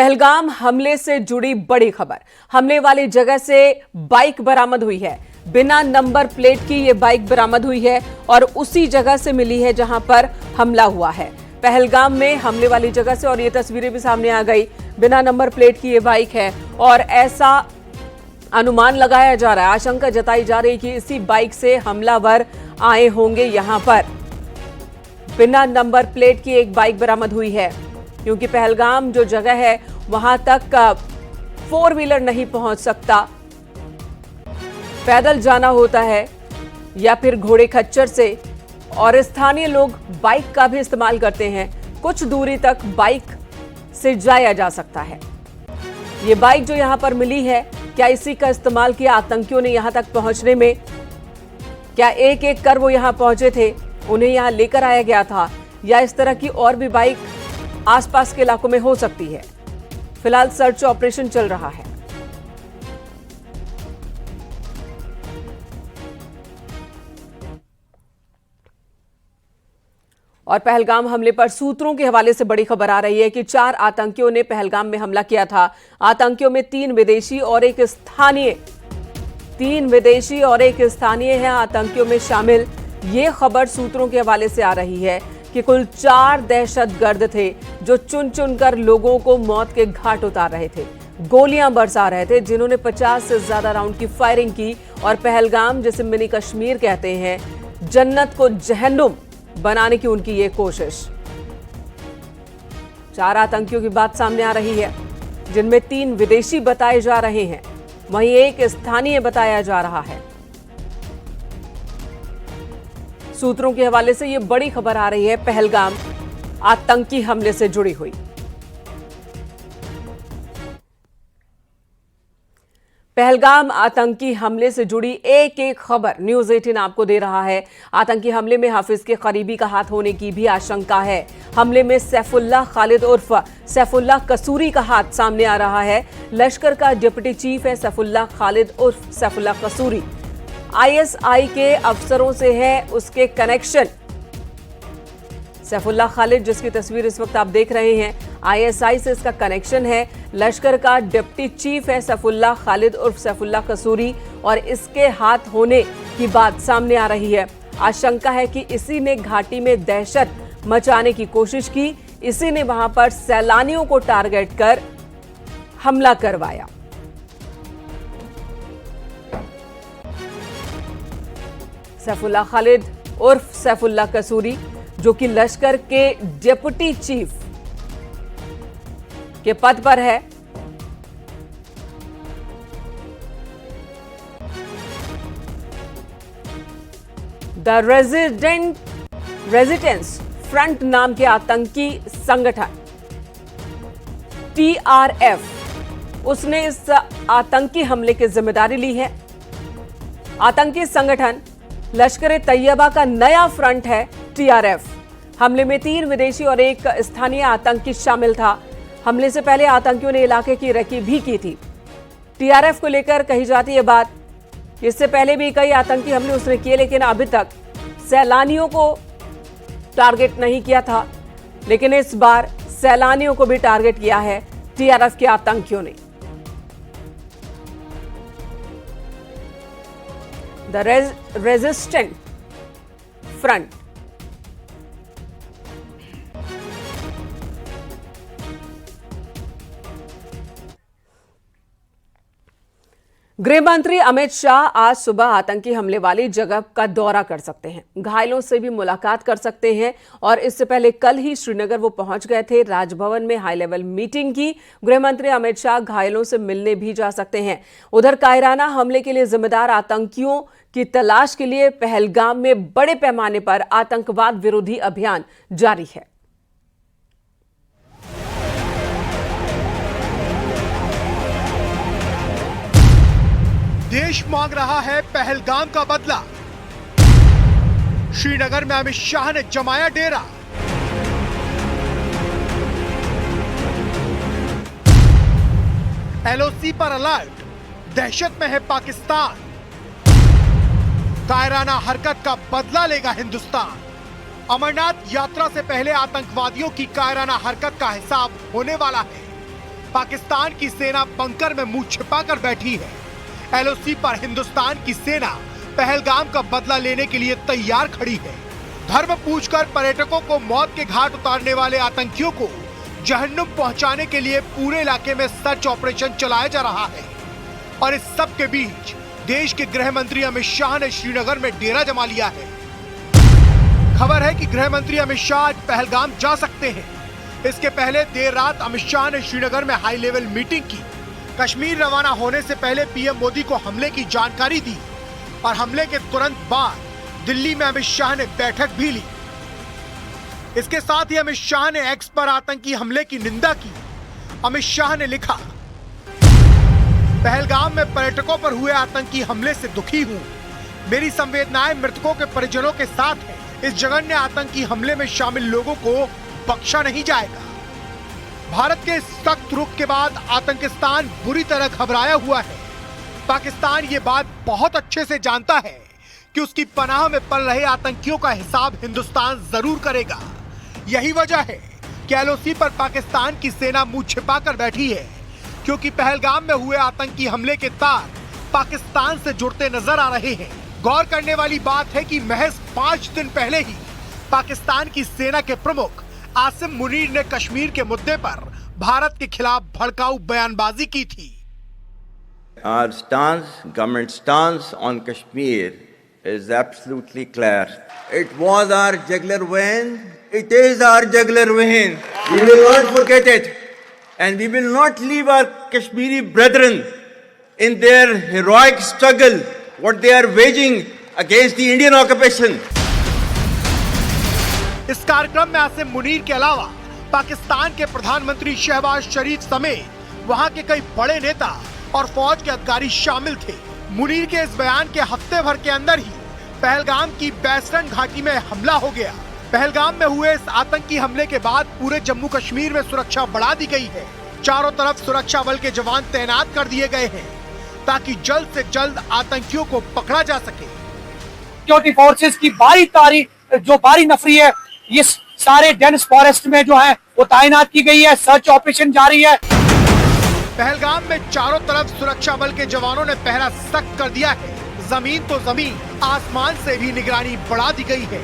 पहलगाम हमले से जुड़ी बड़ी खबर। हमले वाली जगह से बाइक बरामद हुई है। बिना नंबर प्लेट की ये बाइक बरामद हुई है और उसी जगह से मिली है जहां पर हमला हुआ है। पहलगाम में हमले वाली जगह से, और ये तस्वीरें भी सामने आ गई। बिना नंबर प्लेट की ये बाइक है और ऐसा अनुमान लगाया जा रहा है, आशंका जताई जा रही कि इसी बाइक से हमलावर आए होंगे। यहां पर बिना नंबर प्लेट की एक बाइक बरामद हुई है, क्योंकि पहलगाम जो जगह है वहां तक 4 व्हीलर नहीं पहुंच सकता, पैदल जाना होता है या फिर घोड़े खच्चर से, और स्थानीय लोग बाइक का भी इस्तेमाल करते हैं। कुछ दूरी तक बाइक से जाया जा सकता है। ये बाइक जो यहां पर मिली है, क्या इसी का इस्तेमाल किया आतंकियों ने यहां तक पहुंचने में? क्या एक एक कर वो यहां पहुंचे थे, उन्हें यहां लेकर आया गया था, या इस तरह की और भी बाइक आसपास के इलाकों में हो सकती है? फिलहाल सर्च ऑपरेशन चल रहा है। और पहलगाम हमले पर सूत्रों के हवाले से बड़ी खबर आ रही है कि 4 आतंकियों ने पहलगाम में हमला किया था। आतंकियों में 3 विदेशी और एक स्थानीय हैं आतंकियों में शामिल। ये खबर सूत्रों के हवाले से आ रही है कि कुल 4 दहशतगर्द थे जो चुन चुनकर लोगों को मौत के घाट उतार रहे थे, गोलियां बरसा रहे थे, जिन्होंने 50 से ज्यादा राउंड की फायरिंग की और पहलगाम, जिसे मिनी कश्मीर कहते हैं, जन्नत को जहन्नुम बनाने की उनकी ये कोशिश। 4 आतंकियों की बात सामने आ रही है, जिनमें 3 विदेशी बताए जा रहे हैं, वहीं एक स्थानीय बताया जा रहा है। सूत्रों के हवाले से यह बड़ी खबर आ रही है, पहलगाम आतंकी हमले से जुड़ी हुई। पहलगाम आतंकी हमले से जुड़ी एक एक खबर न्यूज़ 18 आपको दे रहा है। आतंकी हमले में हाफिज के करीबी का हाथ होने की भी आशंका है। हमले में सैफुल्लाह खालिद उर्फ सैफुल्लाह कसूरी का हाथ सामने आ रहा है। लश्कर का डिप्टी चीफ है सैफुल्लाह खालिद उर्फ सैफुल्लाह कसूरी। आईएसआई के अफसरों से है उसके कनेक्शन। सैफुल्लाह खालिद, जिसकी तस्वीर इस वक्त आप देख रहे हैं, आईएसआई से इसका कनेक्शन है। लश्कर का डिप्टी चीफ है सैफुल्लाह खालिद उर्फ सैफुल्लाह कसूरी, और इसके हाथ होने की बात सामने आ रही है। आशंका है कि इसी ने घाटी में दहशत मचाने की कोशिश की, इसी ने वहां पर सैलानियों को टारगेट कर हमला करवाया। सैफुल्लाह खालिद उर्फ सैफुल्लाह कसूरी, जो कि लश्कर के डिप्टी चीफ के पद पर है। द रेजिस्टेंस फ्रंट नाम के आतंकी संगठन TRF, उसने इस आतंकी हमले की जिम्मेदारी ली है। आतंकी संगठन लश्कर तैयबा का नया फ्रंट है TRF। हमले में 3 विदेशी और एक स्थानीय आतंकी शामिल था। हमले से पहले आतंकियों ने इलाके की रेकी भी की थी। TRF को लेकर कही जाती है बात, इससे पहले भी कई आतंकी हमले उसने किए, लेकिन अभी तक सैलानियों को टारगेट नहीं किया था। लेकिन इस बार सैलानियों को भी टारगेट किया है TRF के आतंकियों ने। द रेजिस्टेंट फ्रंट गृह मंत्री अमित शाह आज सुबह आतंकी हमले वाली जगह का दौरा कर सकते हैं, घायलों से भी मुलाकात कर सकते हैं, और इससे पहले कल ही श्रीनगर वो पहुंच गए थे। राजभवन में हाई लेवल मीटिंग की। गृह मंत्री अमित शाह घायलों से मिलने भी जा सकते हैं। उधर कायराना हमले के लिए जिम्मेदार आतंकियों की तलाश के लिए पहलगाम में बड़े पैमाने पर आतंकवाद विरोधी अभियान जारी है। देश मांग रहा है पहलगाम का बदला। श्रीनगर में अमित शाह ने जमाया डेरा। LOC पर अलर्ट, दहशत में है पाकिस्तान। कायराना हरकत का बदला लेगा हिंदुस्तान। अमरनाथ यात्रा से पहले आतंकवादियों की कायराना हरकत का हिसाब होने वाला है। पाकिस्तान की सेना बंकर में मुंह छिपाकर बैठी है। एलओसी पर हिंदुस्तान की सेना पहलगाम का बदला लेने के लिए तैयार खड़ी है। धर्म पूछकर पर्यटकों को मौत के घाट उतारने वाले आतंकियों को जहन्नुम पहुंचाने के लिए पूरे इलाके में सर्च ऑपरेशन चलाया जा रहा है। और इस सब के बीच देश के गृह मंत्री अमित शाह ने श्रीनगर में डेरा जमा लिया है। खबर है कि गृह मंत्री अमित शाह आज पहलगाम जा सकते हैं। इसके पहले देर रात अमित शाह ने श्रीनगर में हाई लेवल मीटिंग की। कश्मीर रवाना होने से पहले पीएम मोदी को हमले की जानकारी दी और हमले के तुरंत बाद दिल्ली में अमित शाह ने बैठक भी ली। इसके साथ ही अमित शाह ने एक्स पर आतंकी हमले की निंदा की। अमित शाह ने लिखा, पहलगाम में पर्यटकों पर हुए आतंकी हमले से दुखी हूं। मेरी संवेदनाएं मृतकों के परिजनों के साथ है। इस जघन्य आतंकी हमले में शामिल लोगों को बख्शा नहीं जाएगा। भारत के सख्त रुख के बाद आतंकिस्तान बुरी तरह घबराया हुआ है। पाकिस्तान ये बात बहुत अच्छे से जानता है कि उसकी पनाह में पल रहे आतंकियों का हिसाब हिंदुस्तान जरूर करेगा। यही वजह है कि एलओसी पर पाकिस्तान की सेना मुंह छिपाकर बैठी है, क्योंकि पहलगाम में हुए आतंकी हमले के तार पाकिस्तान से जुड़ते नजर आ रहे हैं। गौर करने वाली बात है कि महज 5 दिन पहले ही पाकिस्तान की सेना के प्रमुख आसिम मुनीर ने कश्मीर के मुद्दे पर भारत के खिलाफ भड़काऊ बयानबाजी की थी। Our stance, government stance on Kashmir is absolutely clear. It was our jugular vein. It is our jugular vein. We will not forget it. And we will not leave our Kashmiri brethren in their heroic struggle, what they are waging against the Indian occupation. इस कार्यक्रम में आसिम मुनीर के अलावा पाकिस्तान के प्रधानमंत्री शहबाज शरीफ समेत वहां के कई बड़े नेता और फौज के अधिकारी शामिल थे। मुनीर के इस बयान के हफ्ते भर के अंदर ही पहलगाम की बैसरन घाटी में हमला हो गया। पहलगाम में हुए इस आतंकी हमले के बाद पूरे जम्मू कश्मीर में सुरक्षा बढ़ा दी गई है। चारों तरफ सुरक्षा बल के जवान तैनात कर दिए गए हैं ताकि जल्द से जल्द आतंकियों को पकड़ा जा सके। सिक्योरिटी फोर्सेस की बारी नफरी है, इस सारे डेंस फॉरेस्ट में जो है वो तैनात की गई है। सर्च ऑपरेशन जारी है। पहलगाम में चारों तरफ सुरक्षा बल के जवानों ने पहरा सख्त कर दिया है। जमीन तो जमीन, आसमान से भी निगरानी बढ़ा दी गई है।